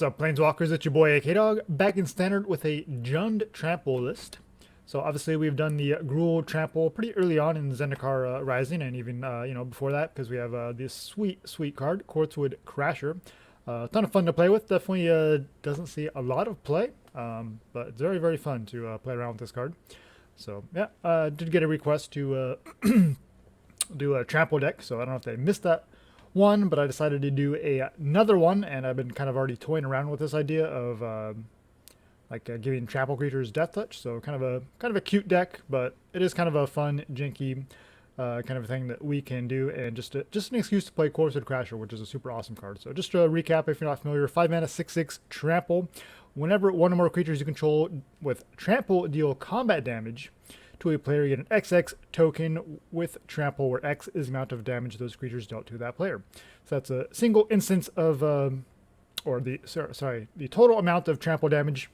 What's up, Planeswalkers? It's your boy AK-Dog, back in Standard with a Jund Trample list. So obviously we've done the Gruul Trample pretty early on in Zendikar Rising, and even before that, because we have this sweet card, Quartzwood Crasher. A ton of fun to play with. Definitely doesn't see a lot of play, but it's very fun to play around with this card. So yeah, did get a request to do a Trample deck, so I don't know if they missed that one, but I decided to do another one, and I've been kind of already toying around with this idea of giving trample creatures death touch. So kind of a cute deck, but it is kind of a fun, janky kind of thing that we can do, and just an excuse to play Quartzwood Crasher, which is a super awesome card. So just to recap, if you're not familiar, 5 mana, 6/6 trample. Whenever one or more creatures you control with trample deal combat damage to a player, you get an XX token with trample, where X is the amount of damage those creatures dealt to that player. So that's a single instance of, the total amount of trample damage.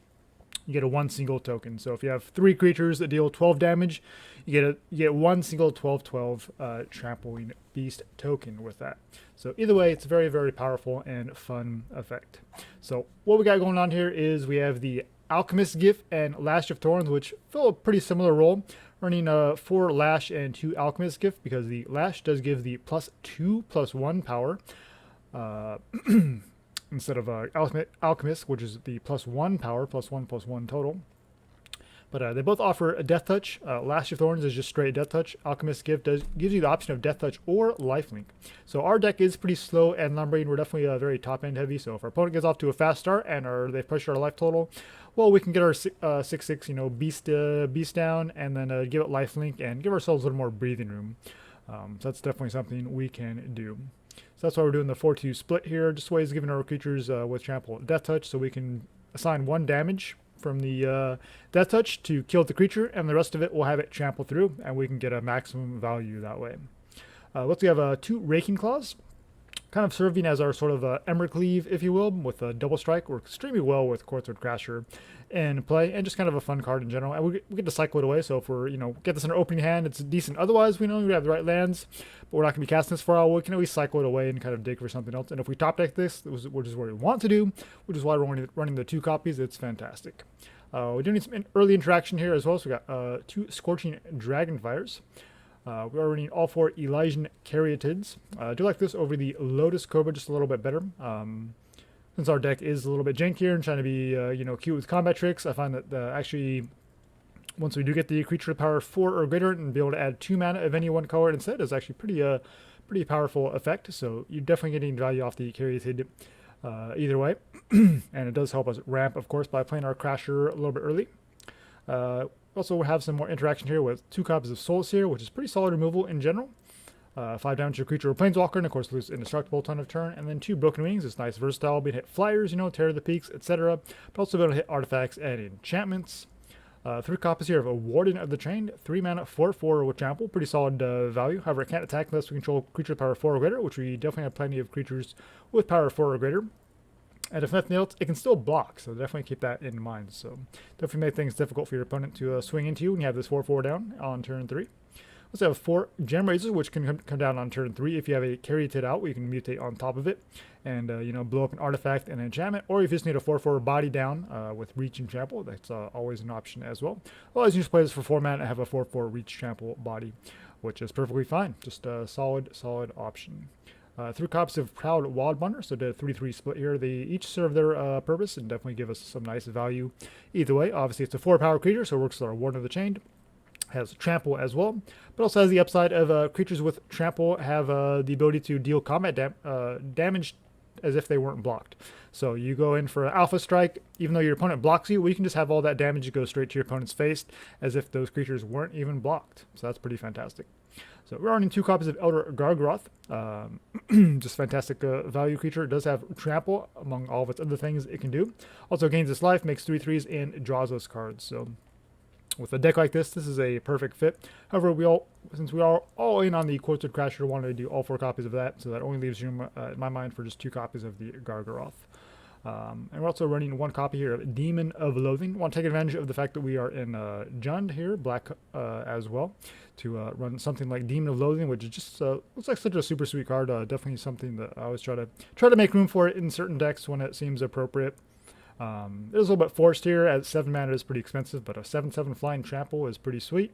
You get one single token. So if you have 3 creatures that deal 12 damage, you get one single 12/12 trampling beast token with that. So either way, it's a very powerful and fun effect. So what we got going on here is we have the Alchemist gift and Lash of Thorns, which fill a pretty similar role, earning 4 Lash and 2 Alchemist gift, because the Lash does give the +2/+1 power instead of Alchemist, which is the +1 power, +1/+1 total. But they both offer a death touch. Lash of Thorns is just straight death touch. Alchemist gift gives you the option of death touch or lifelink. So our deck is pretty slow and lumbering. We're definitely very top end heavy. So if our opponent gets off to a fast start and they push our life total, well, we can get our 6/6 beast down, and then give it lifelink and give ourselves a little more breathing room. So that's definitely something we can do. So that's why we're doing the 4-2 split here. Just ways of giving our creatures with trample death touch, so we can assign 1 damage from the death touch to kill the creature, and the rest of it will have it trample through, and we can get a maximum value that way. Let's have 2 Raking Claws, kind of serving as our sort of Embercleave, if you will, with a double strike. Works extremely well with Quartzwood Crasher in play, and just kind of a fun card in general. And we get to cycle it away, so if we're, get this in our opening hand, it's decent. Otherwise, we know we have the right lands, but we're not going to be casting this for a while. We can always cycle it away and kind of dig for something else. And if we top deck this, which is what we want to do, which is why we're running the 2 copies, it's fantastic. We do need some early interaction here as well, so we got 2 Scorching Dragonfires. We are running all 4 Ilysian Caryatids. I do like this over the Lotus Cobra just a little bit better. Since our deck is a little bit jankier and trying to be cute with combat tricks, I find that actually, once we do get the creature power 4 or greater and be able to add 2 mana of any one color instead, is actually pretty powerful effect. So you're definitely getting value off the Caryatid either way. And it does help us ramp, of course, by playing our Crasher a little bit early. Also have some more interaction here with 2 copies of Soul Sear, which is pretty solid removal in general. 5 damage to a creature or planeswalker, and of course lose indestructible ton of turn. And then 2 Broken Wings. It's nice, versatile, being hit flyers, tear the peaks, etc. But also be able to hit artifacts and enchantments. 3 copies here of a Warden of the Chain, 3 mana, 4/4 with Trample, pretty solid value. However, it can't attack unless we control creature power 4 or greater, which we definitely have plenty of creatures with power 4 or greater. And if nothing else, it can still block, so definitely keep that in mind. So definitely make things difficult for your opponent to swing into you when you have this 4/4 down on turn 3. Let's have 4 Gemrazer, which can come down on turn 3 if you have a Caryatid out, where you can mutate on top of it and blow up an artifact and an enchantment. Or if you just need a 4/4 body down with Reach and Trample, that's always an option as well. Otherwise, you just play this for 4 mana and have a 4/4 Reach Trample body, which is perfectly fine. Just a solid option. 3 copies of Proud Wildbonder, so did a 3/3 split here. They each serve their purpose and definitely give us some nice value either way. Obviously, it's a 4-power creature, so it works with our Warden of the Chained. Has Trample as well, but also has the upside of creatures with Trample have the ability to deal combat damage as if they weren't blocked. So you go in for an Alpha Strike, even though your opponent blocks you, well, you can just have all that damage go straight to your opponent's face as if those creatures weren't even blocked. So that's pretty fantastic. So we're running 2 copies of Elder Gargaroth. Just fantastic value creature. It does have Trample among all of its other things it can do. Also gains its life, makes 3/3s, and draws us cards. So with a deck like this is a perfect fit. However, since we are all in on the Quartzwood Crasher, wanted to do all 4 copies of that, so that only leaves room, in my mind, for just 2 copies of the Gargaroth. And we're also running one copy here of Demon of Loathing. Want to take advantage of the fact that we are in Jund here, black as well, to run something like Demon of Loathing, which is just looks like such a super sweet card. Definitely something that I always try to make room for it in certain decks when it seems appropriate. It is a little bit forced here, as 7 mana is pretty expensive, but a 7/7 flying Trample is pretty sweet.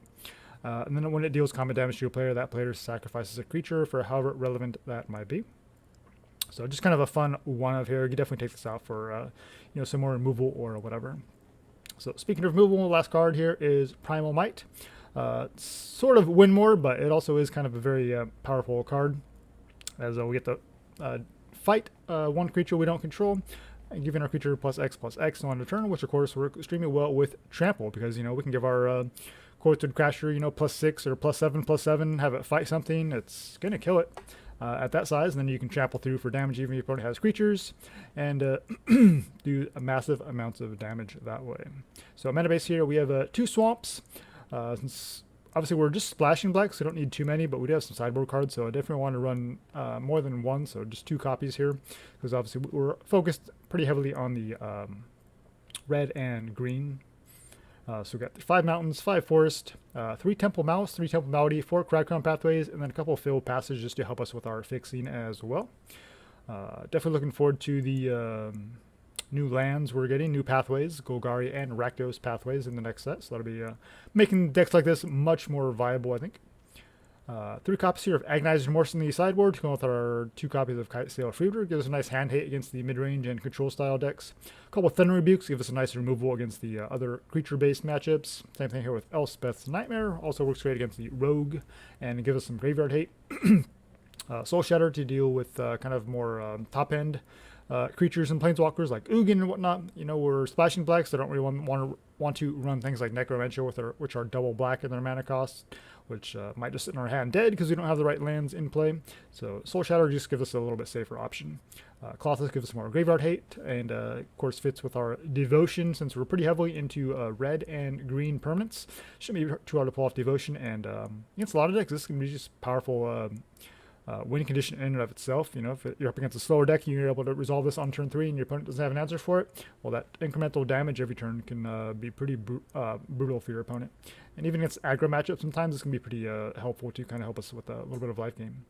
And then when it deals combat damage to a player, that player sacrifices a creature for however relevant that might be. So just kind of a fun one of here. You can definitely take this out for some more removal or whatever. So speaking of removal, last card here is Primal Might. Sort of win more, but it also is kind of a very powerful card, as we get to fight one creature we don't control, and giving our creature +X/+X on the turn, which of course works extremely well with Trample, because we can give our Quartzwood Crasher +6 or +7/+7, have it fight something. It's gonna kill it at that size, and then you can trample through for damage even if your opponent has creatures, and do massive amounts of damage that way. So mana base here, we have 2 swamps. Since obviously we're just splashing black, so we don't need too many, but we do have some sideboard cards, so I definitely want to run more than one, so just 2 copies here, because obviously we're focused pretty heavily on the red and green. So we've got 5 mountains, 5 forest, 3 Temple of Malice, 3 Temple of Malady, 4 Cragcrown Pathways, and then a couple of Fabled Passage just to help us with our fixing as well. Definitely looking forward to the new lands we're getting, new pathways, Golgari and Rakdos pathways in the next set. So that'll be making decks like this much more viable, I think. 3 copies here of Agonizing Remorse in the sideboard, to go with our 2 copies of Kitesail Freebooter. Gives us a nice hand hit against the mid-range and control style decks. A couple of Thundering Rebukes give us a nice removal against the other creature-based matchups. Same thing here with Elspeth's Nightmare. Also works great against the Rogue and gives us some graveyard hate. Soul Shatter to deal with kind of more top-end creatures and planeswalkers like Ugin and whatnot. We're splashing blacks, so I don't really want to run things like Necromancer, which are double black in their mana cost, which might just sit in our hand dead because we don't have the right lands in play. So Soul Shatter just gives us a little bit safer option. Klothys gives us more graveyard hate, and of course fits with our devotion, since we're pretty heavily into red and green permanents. Shouldn't be too hard to pull off devotion, and against a lot of decks, this can be just powerful winning condition in and of itself. If you're up against a slower deck, you're able to resolve this on turn 3 and your opponent doesn't have an answer for it, well, that incremental damage every turn can be pretty brutal for your opponent. And even against aggro matchups, sometimes this can be pretty helpful to kind of help us with a little bit of life gain.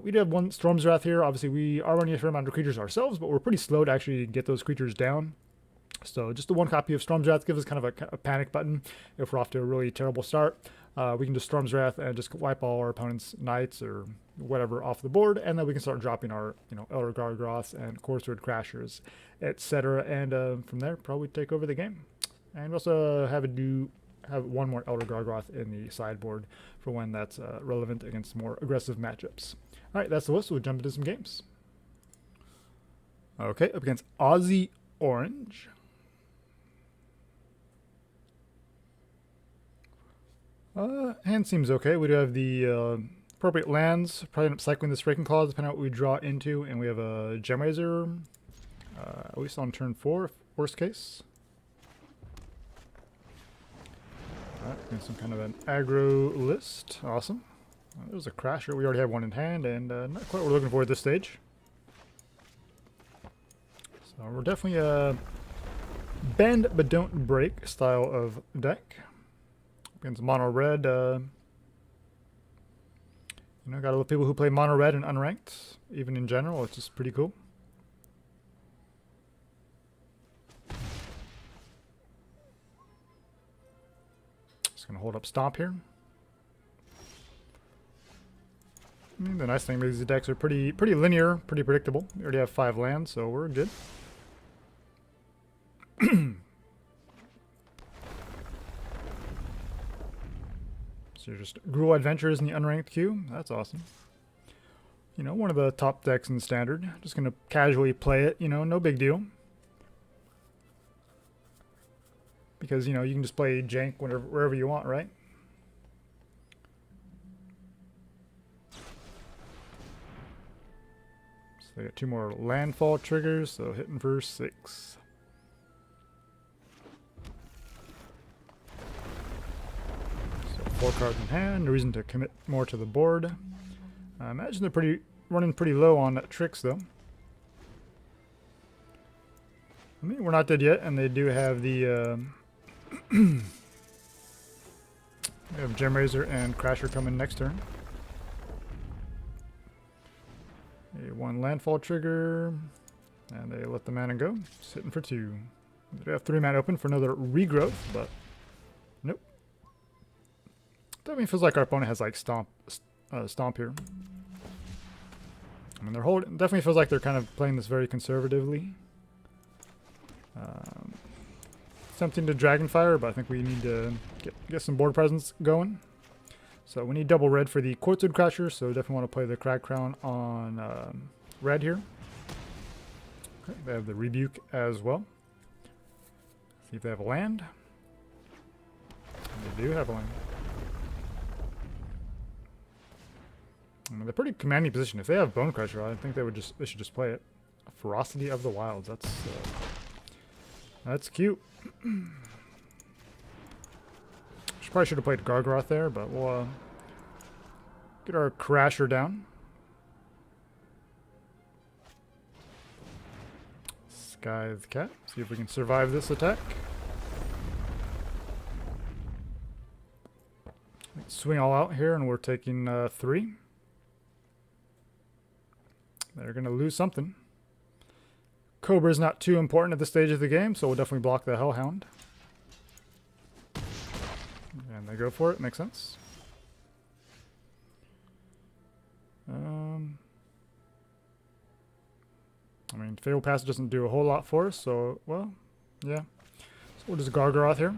We do have 1 Storm's Wrath here. Obviously, we are running a fair amount of creatures ourselves, but we're pretty slow to actually get those creatures down. So just the 1 copy of Storm's Wrath gives us kind of a panic button if we're off to a really terrible start. We can just Storm's Wrath and just wipe all our opponent's knights or whatever off the board, and then we can start dropping our Elder Gargaroths and Quartzwood Crashers, etc. And from there, probably take over the game. And we also have 1 more Elder Gargaroth in the sideboard for when that's relevant against more aggressive matchups. All right, that's the list. We'll jump into some games. Okay, up against Aussie Orange. Hand seems okay. We do have the appropriate lands. Probably end up cycling this Raking Claws depending on what we draw into, and we have a Gemrazer, at least on turn 4, worst case. Alright, some kind of an aggro list. Awesome. There's a Crasher. We already have 1 in hand, and not quite what we're looking for at this stage. So we're definitely a bend but don't break style of deck. Against mono red, got a lot of people who play mono red and unranked, even in general. It's just pretty cool. Just gonna hold up Stomp here. The nice thing is these decks are pretty linear, pretty predictable. We already have 5 lands, so we're good. So just Gruul Adventures in the unranked queue. That's awesome. One of the top decks in Standard. Just going to casually play it, no big deal. Because, you can just play jank wherever you want, right? So they got 2 more landfall triggers, so hitting for 6. So 4 cards in hand, no reason to commit more to the board. I imagine they're running pretty low on tricks though. I mean, we're not dead yet, and they do have the we have Gemrazer and Crasher coming next turn. A 1 landfall trigger, and they let the mana go. Just hitting for 2. They have 3 mana open for another regrowth, but nope. Definitely feels like our opponent has like stomp here. I mean, they're holding. Definitely feels like they're kind of playing this very conservatively. Tempting to Dragonfire, but I think we need to get some board presence going. So we need double red for the Quartzwood Crasher, so definitely want to play the Cragcrown on red here. Okay, they have the Rebuke as well. See if they have a land. They do have a land. I mean, they're pretty commanding position. If they have Bone Crusher, I think they should just play it. Ferocity of the Wilds. That's cute. Probably should have played Gargaroth there, but we'll get our Crasher down. Scythe Cat. See if we can survive this attack. Swing all out here, and we're taking 3. They're going to lose something. Cobra's not too important at this stage of the game, so we'll definitely block the Hellhound. And they go for it. Makes sense. I mean, Fabled Passage doesn't do a whole lot for us, so, well, yeah. So we'll just Gargaroth here.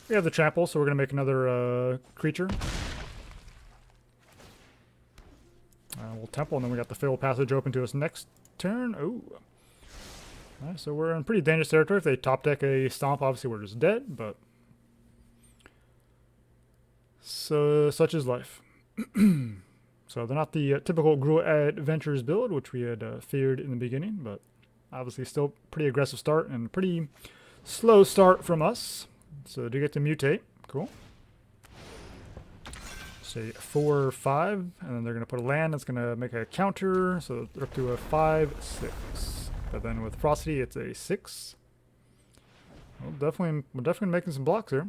We have the Trample, so we're going to make another creature. We'll Temple, and then we got the Fabled Passage open to us next turn. Ooh. Right, so we're in pretty dangerous territory. If they top deck a Stomp, obviously we're just dead, but... So, such is life. So they're not the typical Gruul Adventures build, which we had feared in the beginning, but obviously still pretty aggressive start and pretty slow start from us. So do get to mutate. Cool. Say 4 or 5, and then they're going to put a land that's going to make a counter, so they're up to a 5/6. But then with Ferocity, it's a 6. Well, we're definitely making some blocks here.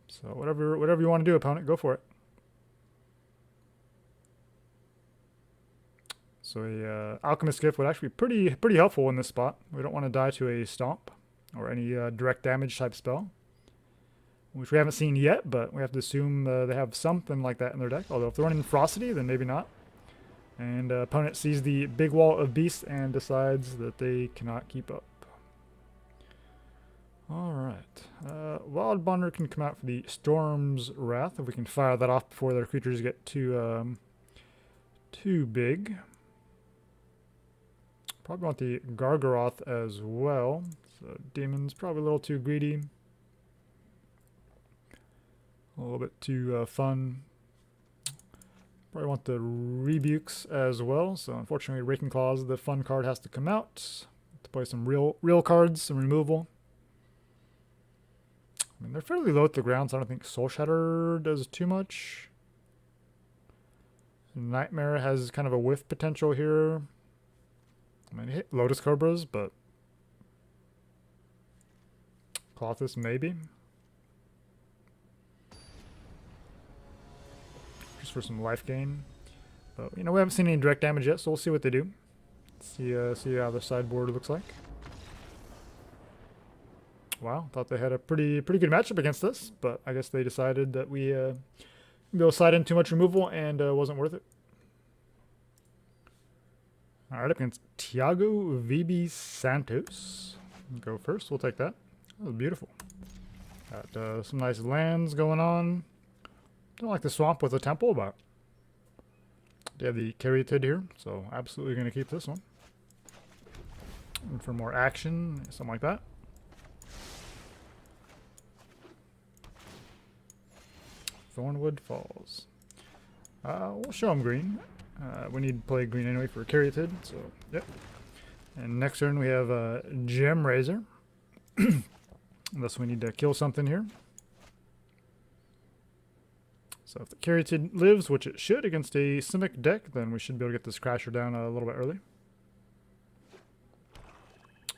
So whatever you want to do, opponent, go for it. So a Alchemist gift would actually be pretty helpful in this spot. We don't want to die to a Stomp or any direct damage type spell, which we haven't seen yet, but we have to assume they have something like that in their deck. Although if they're running Ferocity, then maybe not. And opponent sees the big wall of beasts and decides that they cannot keep up. Alright. Wildbonder can come out for the Storm's Wrath, if we can fire that off before their creatures get too big. Probably want the Gargaroth as well. So Demon's probably a little too greedy. A little bit too fun. Probably want the Rebukes as well. So unfortunately, Raking Claws, the fun card, has to come out to play some real cards, some removal. I mean, they're fairly low at the ground, so I don't think Soul Shatter does too much. Nightmare has kind of a whiff potential here. I mean, hit Lotus Cobras, but Klothys maybe. Just for some life gain. But, you know, we haven't seen any direct damage yet, so we'll see what they do. See how the sideboard looks like. Wow, thought they had a pretty good matchup against us, but I guess they decided that we they'll slide in too much removal and wasn't worth it. All right, up against Tiago VB Santos. Go first. We'll take that. That was beautiful. Got some nice lands going on. Don't like the swamp with the temple, but they have the Caryatid here, so absolutely going to keep this one. And for more action, something like that. Thornwood Falls. We'll show them green. We need to play green anyway for Caryatid, so yep. And next turn we have Gemrazer. Unless we need to kill something here. So if the Caryatid lives, which it should against a Simic deck, then we should be able to get this Crasher down a little bit early.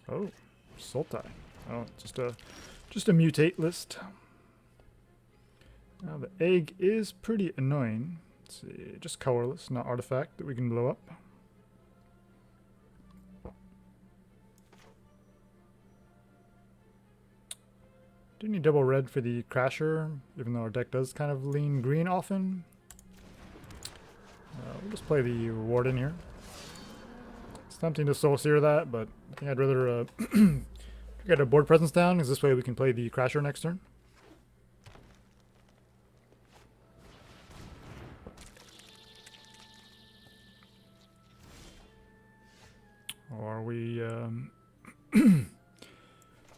Oh, Sultai. Oh, just a mutate list. Now the egg is pretty annoying. Let's see, just colorless, not artifact that we can blow up. Do need double red for the Crasher, even though our deck does kind of lean green often. We'll just play the Warden here. It's tempting to Soul Sear that, but I think I'd rather get a board presence down, because this way we can play the Crasher next turn. Or we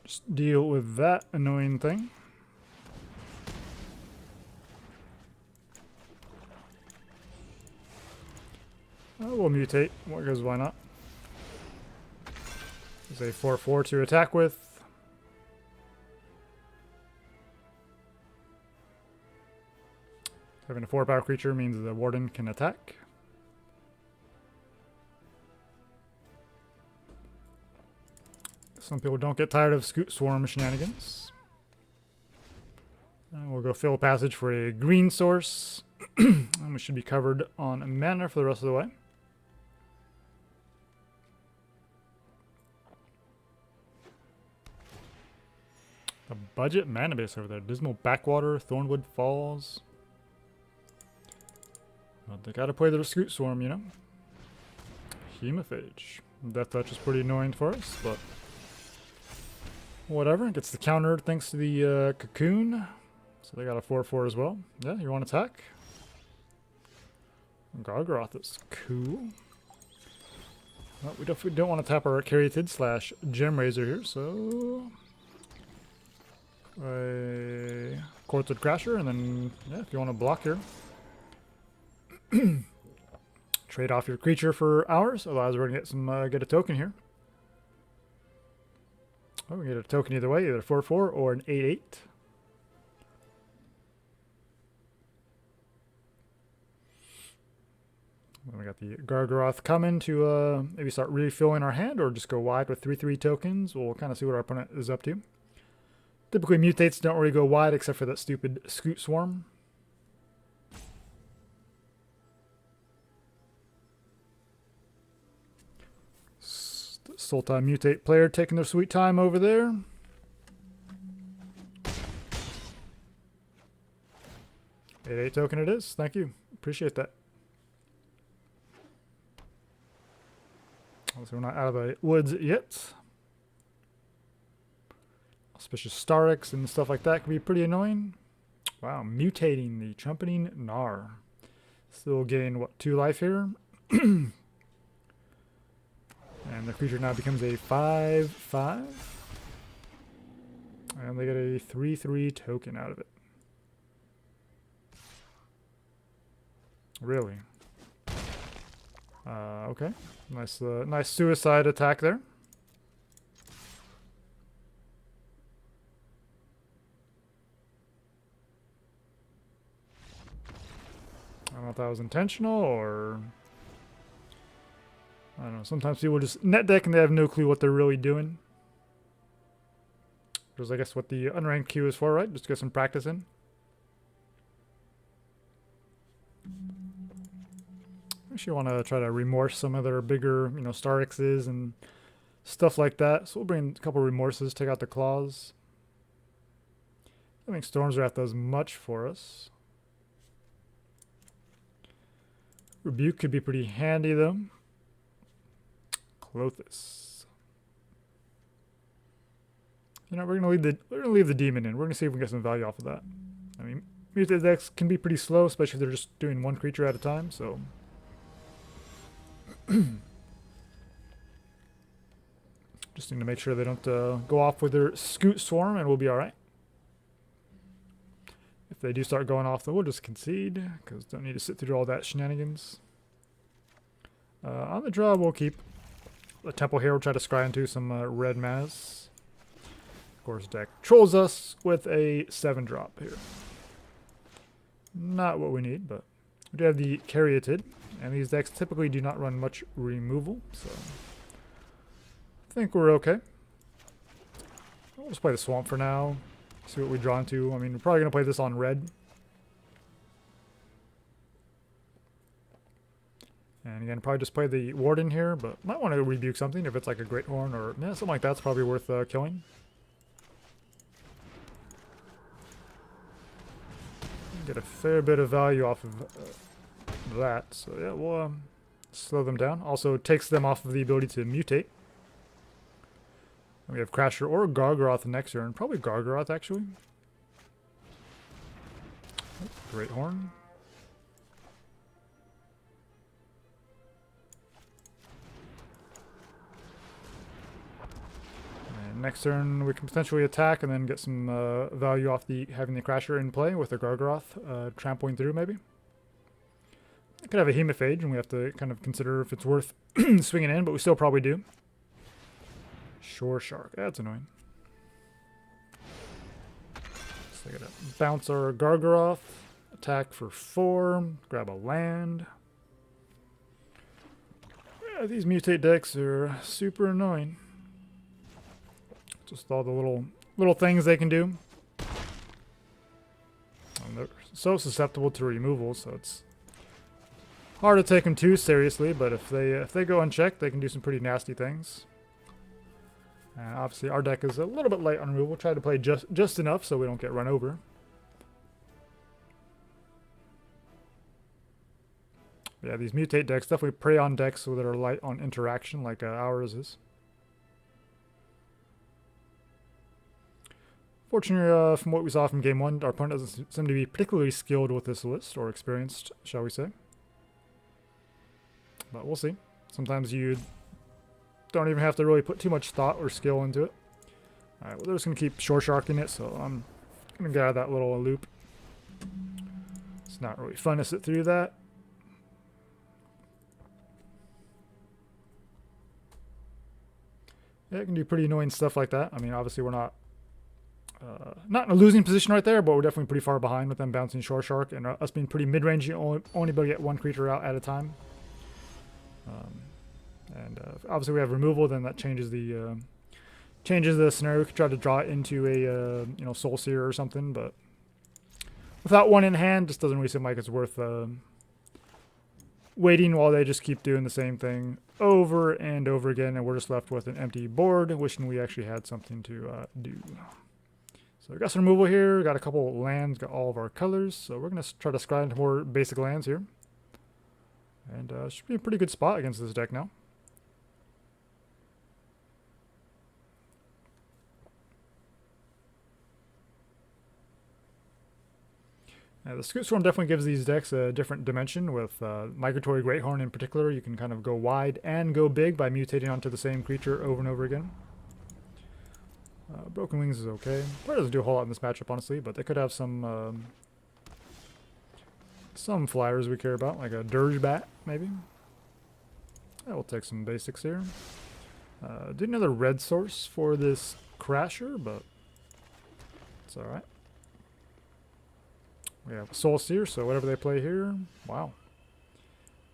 just deal with that annoying thing. We'll mutate, because why not? There's a 4/4 to attack with. Having a 4-power creature means the Warden can attack. Some people don't get tired of Scoot Swarm shenanigans. And we'll go Fabled Passage for a green source. And we should be covered on mana for the rest of the way. A budget mana base over there. Dismal Backwater, Thornwood Falls. But they gotta play their Scoot Swarm, you know? Hemophage. Death Touch is pretty annoying for us, but whatever. Gets the counter thanks to the Cocoon. So they got a 4/4 as well. Yeah, you want to attack? Gargaroth is cool. Well, we definitely don't want to tap our Caryatid / Gemrazer here, so a Quartzwood Crasher, and then yeah, if you want to block here, trade off your creature for ours. Otherwise, we're gonna get a token here. Oh, we get a token either way, either a 4/4 or an 8/8. Then we got the Gargaroth coming to maybe start refilling our hand, or just go wide with 3/3 tokens. We'll kind of see what our opponent is up to. Typically, mutates don't really go wide except for that stupid Scoot Swarm. Sultai mutate player taking their sweet time over there. Eight token it is. Thank you. Appreciate that. So we're not out of the woods yet. Auspicious Starix and stuff like that can be pretty annoying. Wow, mutating the Trumpeting Gnar. Still gain, what, 2 life here? And the creature now becomes a 5/5. And they get a 3/3 token out of it. Really? Okay. Nice suicide attack there. I don't know if that was intentional or I don't know. Sometimes people just net deck and they have no clue what they're really doing. Which is, I guess, what the unranked queue is for, right? Just get some practice in. Actually, want to try to remorse some of their bigger, you know, Starixes and stuff like that. So we'll bring a couple remorses, take out the claws. I think Storm's Wrath does much for us. Rebuke could be pretty handy though. Klothys. You know, we're gonna leave the demon in. We're gonna see if we can get some value off of that. I mean, muted decks can be pretty slow, especially if they're just doing one creature at a time. So, just need to make sure they don't go off with their Scoot Swarm, and we'll be all right. If they do start going off, though, we'll just concede because don't need to sit through all that shenanigans. On the draw, we'll keep the Temple here. We'll try to scry into some red manas. Of course, deck trolls us with a 7-drop here. Not what we need, but we do have the Caryatid, and these decks typically do not run much removal, so I think we're okay. We'll just play the Swamp for now. See what we draw into. I mean, we're probably going to play this on red. And again, probably just play the Warden here, but might want to rebuke something if it's like a Great Horn or yeah, something like that's probably worth killing. Get a fair bit of value off of that. So yeah, we'll slow them down. Also takes them off of the ability to mutate. We have Crasher or Gargaroth next turn. Probably Gargaroth, actually. Great Horn. And next turn, we can potentially attack and then get some value off the having the Crasher in play with the Gargaroth trampling through, maybe. It could have a Hemophage, and we have to kind of consider if it's worth swinging in, but we still probably do. Shore Shark. That's annoying. So I gotta bounce our Gargaroth. Attack for 4. Grab a land. Yeah, these mutate decks are super annoying. Just all the little things they can do. And they're so susceptible to removal, so it's hard to take them too seriously. But if they go unchecked, they can do some pretty nasty things. Obviously, our deck is a little bit light on removal. We'll try to play just enough so we don't get run over. Yeah, these mutate decks definitely prey on decks that are light on interaction, like ours is. Fortunately, from what we saw from Game 1, our opponent doesn't seem to be particularly skilled with this list, or experienced, shall we say. But we'll see. Sometimes you don't even have to really put too much thought or skill into it. Alright, well, they're just going to keep shore sharking it, so I'm going to get out of that little loop. It's not really fun to sit through that. Yeah, it can do pretty annoying stuff like that. I mean, obviously we're not in a losing position right there, but we're definitely pretty far behind with them bouncing Shore Shark and us being pretty mid-range. You only able to get one creature out at a time. Obviously we have removal, then that changes the scenario. We could try to draw it into a Soul Sear or something, but without one in hand, just doesn't really seem like it's worth waiting while they just keep doing the same thing over and over again, and we're just left with an empty board, wishing we actually had something to do. So we got some removal here, got a couple lands, got all of our colors, so we're going to try to scry into more basic lands here. And should be a pretty good spot against this deck now. The Scoot Storm definitely gives these decks a different dimension. With Migratory Greathorn in particular, you can kind of go wide and go big by mutating onto the same creature over and over again. Broken Wings is okay. Probably doesn't do a whole lot in this matchup, honestly, but they could have some flyers we care about, like a Dirge Bat, maybe. Yeah, we'll take some basics here. Did another red source for this Crasher, but it's alright. We have Soul Sear, so whatever they play here, wow.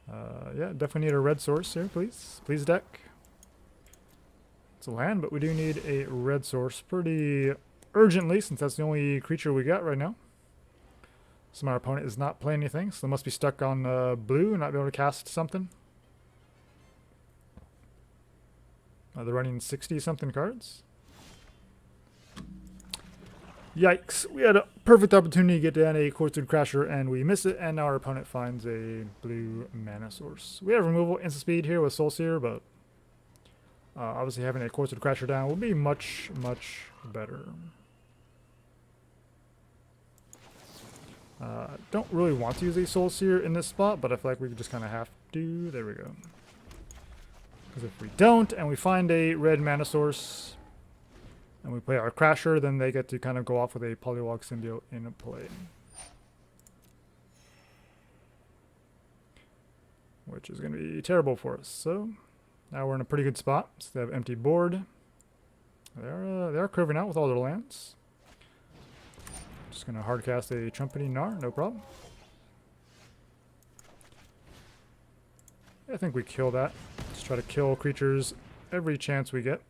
Yeah, definitely need a red source here, please. Please, deck. It's a land, but we do need a red source pretty urgently, since that's the only creature we got right now. So my opponent is not playing anything, so they must be stuck on blue and not be able to cast something. They're running 60-something cards. Yikes. We had a perfect opportunity to get down a Quartzwood Crasher, and we miss it, and now our opponent finds a blue mana source. We have removal instant speed here with Soul Sear, but obviously having a Quartzwood Crasher down would be much, much better. Don't really want to use a Soul Sear in this spot, but I feel like we just kind of have to. There we go. Because if we don't, and we find a red mana source, and we play our Crasher, then they get to kind of go off with a Polywog Symbiote in play. Which is going to be terrible for us. So, now we're in a pretty good spot. So they have empty board. They are curving out with all their lands. Just going to hardcast a Trumpeting Gnar, no problem. I think we kill that. Just try to kill creatures every chance we get.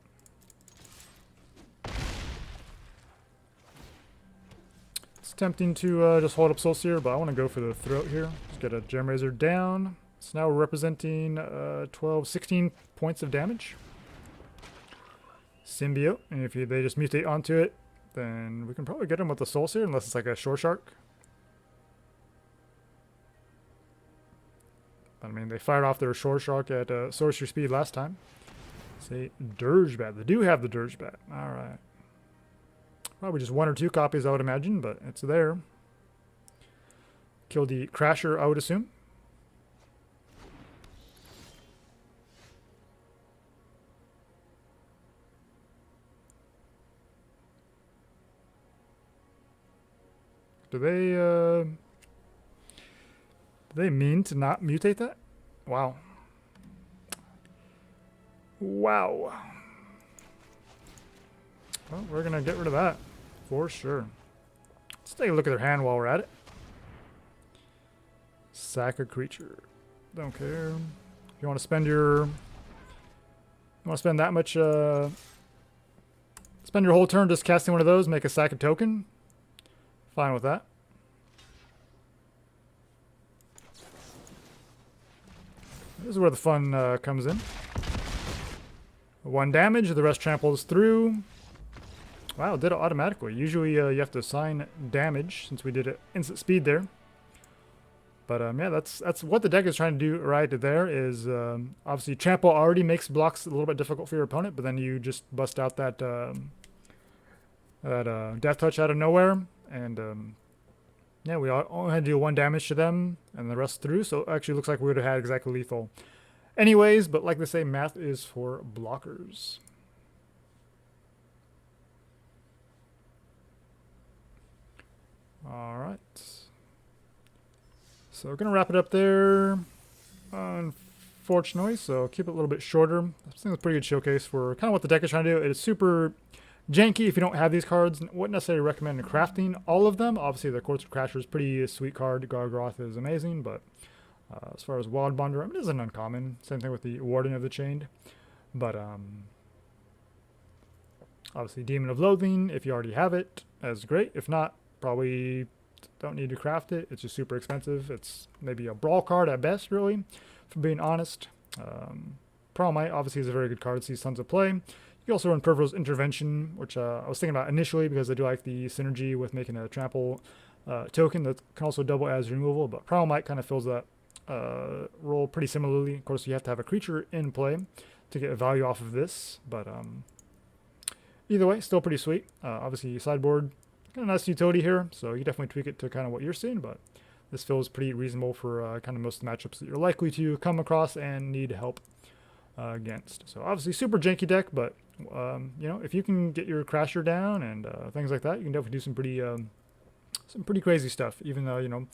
It's tempting to just hold up Soul Sear, but I want to go for the throat here. Just get a Gemrazer down. So now we're representing 16 points of damage. Symbiote, and if they just mutate onto it, then we can probably get them with the Soul Sear, unless it's like a Shore Shark. I mean, they fired off their Shore Shark at sorcery speed last time. Say Dirge Bat. They do have the Dirge Bat. Alright. Probably just 1 or 2 copies, I would imagine, but it's there. Kill the Crasher, I would assume. Do they mean to not mutate that? Wow. Wow. Well, we're going to get rid of that for sure. Let's take a look at their hand while we're at it. Sack a creature. Don't care. If you want to spend your... You want to spend that much... spend your whole turn just casting one of those, make a sack a token. Fine with that. This is where the fun comes in. 1 damage, the rest tramples through. Wow, it did it automatically. Usually you have to assign damage, since we did it instant speed there. But yeah, that's what the deck is trying to do right there. Is obviously Trample already makes blocks a little bit difficult for your opponent, but then you just bust out that Death Touch out of nowhere, and yeah, we only had to do 1 damage to them, and the rest through. So it actually looks like we would have had exactly lethal. Anyways, but like they say, math is for blockers. All right. So we're going to wrap it up there, unfortunately, so keep it a little bit shorter. I think it's a pretty good showcase for kind of what the deck is trying to do. It is super janky if you don't have these cards. Wouldn't necessarily recommend crafting all of them. Obviously, the Quartzwood Crasher is a pretty sweet card. Gargaroth is amazing, but as far as Wild Bonder, I mean, it isn't uncommon. Same thing with the Warden of the Chained. But obviously, Demon of Loathing, if you already have it, that's great. If not, probably don't need to craft it. It's just super expensive. It's maybe a brawl card at best, really, for being honest. Primal Might obviously is a very good card, sees tons of play. You can also run Peripheral's Intervention, which I was thinking about initially because I do like the synergy with making a Trample token that can also double as removal, but Primal Might kind of fills that role pretty similarly. Of course, you have to have a creature in play to get a value off of this, but either way, still pretty sweet. Obviously, Sideboard, kind of nice utility here, so you definitely tweak it to kind of what you're seeing, but this feels pretty reasonable for kind of most matchups that you're likely to come across and need help against. So obviously super janky deck, but you know, if you can get your Crasher down and things like that, you can definitely do some pretty crazy stuff. Even though, you know,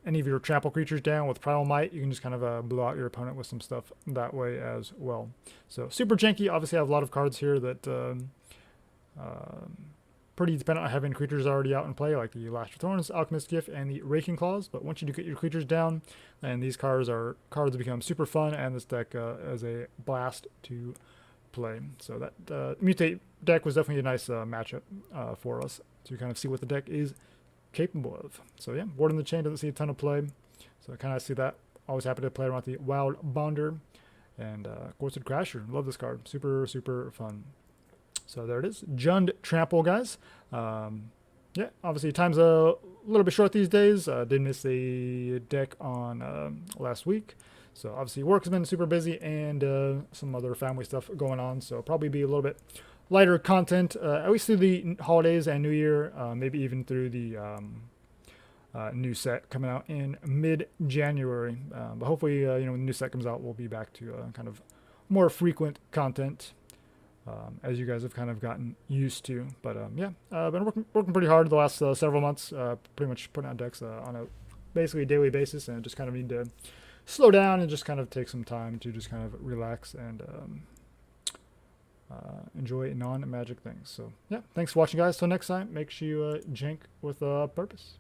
any of your Trample creatures down with Primal Might, you can just kind of blow out your opponent with some stuff that way as well. So super janky. Obviously I have a lot of cards here that pretty dependent on having creatures already out in play, like the Lash of Thorns, Alchemist Gift, and the Raking Claws. But once you do get your creatures down, and these cards become super fun, and this deck is a blast to play. So that Mutate deck was definitely a nice matchup for us to kind of see what the deck is capable of. So yeah, Warden the Chain doesn't see a ton of play, so I kind of see that. Always happy to play around with the Wild Bonder and Quartzwood Crasher. Love this card. Super, super fun. So there it is. Jund Trample, guys. Yeah, obviously time's a little bit short these days. Did miss a deck on last week. So obviously work has been super busy and some other family stuff going on. So probably be a little bit lighter content, at least through the holidays and New Year, maybe even through the new set coming out in mid-January. But hopefully, you know, when the new set comes out, we'll be back to kind of more frequent content. As you guys have kind of gotten used to. But yeah, I've been working pretty hard the last several months, pretty much putting out decks on a basically daily basis, and just kind of need to slow down and just kind of take some time to just kind of relax and enjoy non-magic things. So yeah, thanks for watching, guys. Till next time, make sure you jank with a purpose.